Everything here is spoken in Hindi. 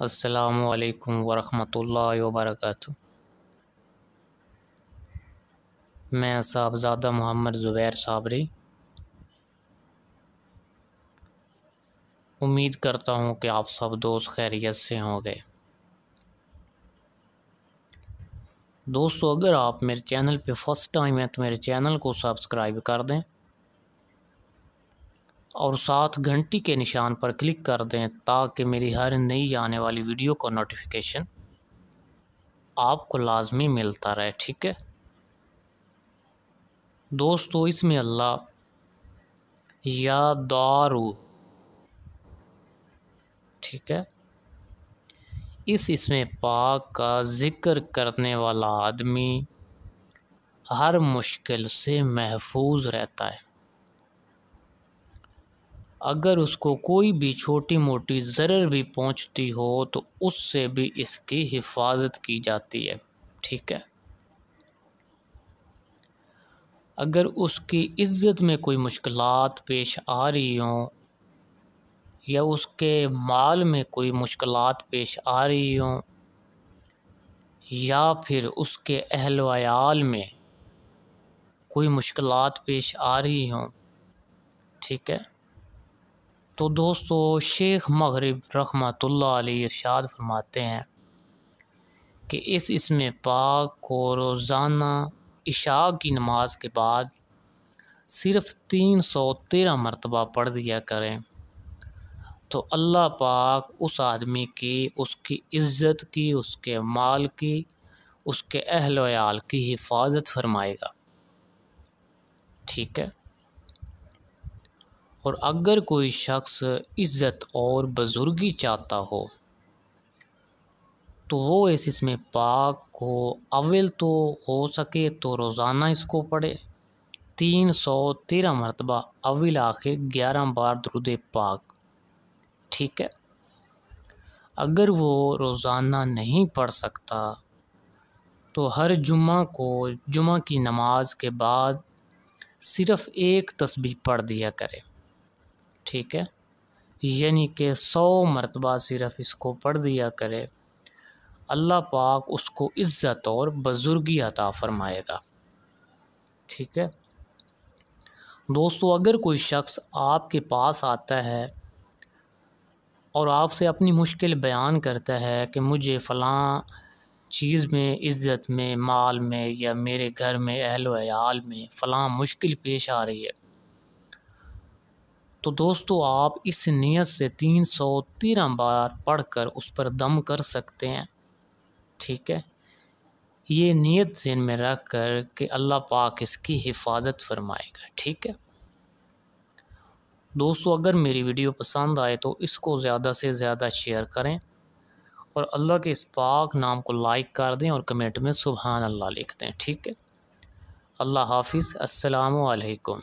अस्सलामु अलैकुम वरहमतुल्लाहि वबरकातुहू। मैं साहबज़ादा मोहम्मद ज़ुबैर साबरी उम्मीद करता हूँ कि आप सब दोस्त खैरियत से होंगे। दोस्तों, अगर आप मेरे चैनल पे फर्स्ट टाइम हैं तो मेरे चैनल को सब्सक्राइब कर दें और साथ घंटी के निशान पर क्लिक कर दें ताकि मेरी हर नई आने वाली वीडियो का नोटिफिकेशन आपको लाजमी मिलता रहे। ठीक है दोस्तों, इसमें अल्लाह या दारू, ठीक है, इसमें पाक का ज़िक्र करने वाला आदमी हर मुश्किल से महफूज रहता है। अगर उसको कोई भी छोटी मोटी ज़रर भी पहुंचती हो तो उससे भी इसकी हिफाजत की जाती है। ठीक है, अगर उसकी इज़्ज़त में कोई मुश्किलात पेश आ रही हों या उसके माल में कोई मुश्किलात पेश आ रही हों या फिर उसके अहल व अयाल में कोई मुश्किलात पेश आ रही हों, ठीक है, तो दोस्तों शेख मग़रिब रहमतुल्लाह अलैह इरशाद फरमाते हैं कि इसमें पाक को रोज़ाना इशा की नमाज के बाद सिर्फ़ 313 मरतबा पढ़ दिया करें तो अल्लाह पाक उस आदमी की, उसकी इज़्ज़त की, उसके माल की, उसके अहल व अयाल की हिफाजत फरमाएगा। ठीक है, और अगर कोई शख्स इज़्ज़त और बुज़ुर्गी चाहता हो तो वो इसमें पाक को अव्वल तो हो सके तो रोज़ाना इसको पढ़े 313 मरतबा, अव्वल आखिर 11 बार दुरूद पाक। ठीक है, अगर वो रोज़ाना नहीं पढ़ सकता तो हर जुम्मा को जुम्मा की नमाज के बाद सिर्फ़ एक तस्बीह पढ़ दिया करे। ठीक है, यानी कि 100 मरतबा सिर्फ़ इसको पढ़ दिया करे, अल्लाह पाक उसको इज़्ज़त और बुज़ुर्गी अता फ़रमाएगा। ठीक है दोस्तों, अगर कोई शख्स आपके पास आता है और आपसे अपनी मुश्किल बयान करता है कि मुझे फ़लाँ चीज़ में, इज़्ज़त में, माल में या मेरे घर में अहल व अयाल में फ़लाँ मुश्किल पेश आ रही है, तो दोस्तों आप इस नियत से 313 बार पढ़कर उस पर दम कर सकते हैं। ठीक है, ये नियत ज़हन में रख कर कि अल्लाह पाक इसकी हिफाजत फरमाएगा। ठीक है दोस्तों, अगर मेरी वीडियो पसंद आए तो इसको ज़्यादा से ज़्यादा शेयर करें और अल्लाह के इस पाक नाम को लाइक कर दें और कमेंट में सुभान अल्लाह लिख दें। ठीक है, अल्लाह हाफिज़, अस्सलामु अलैकुम।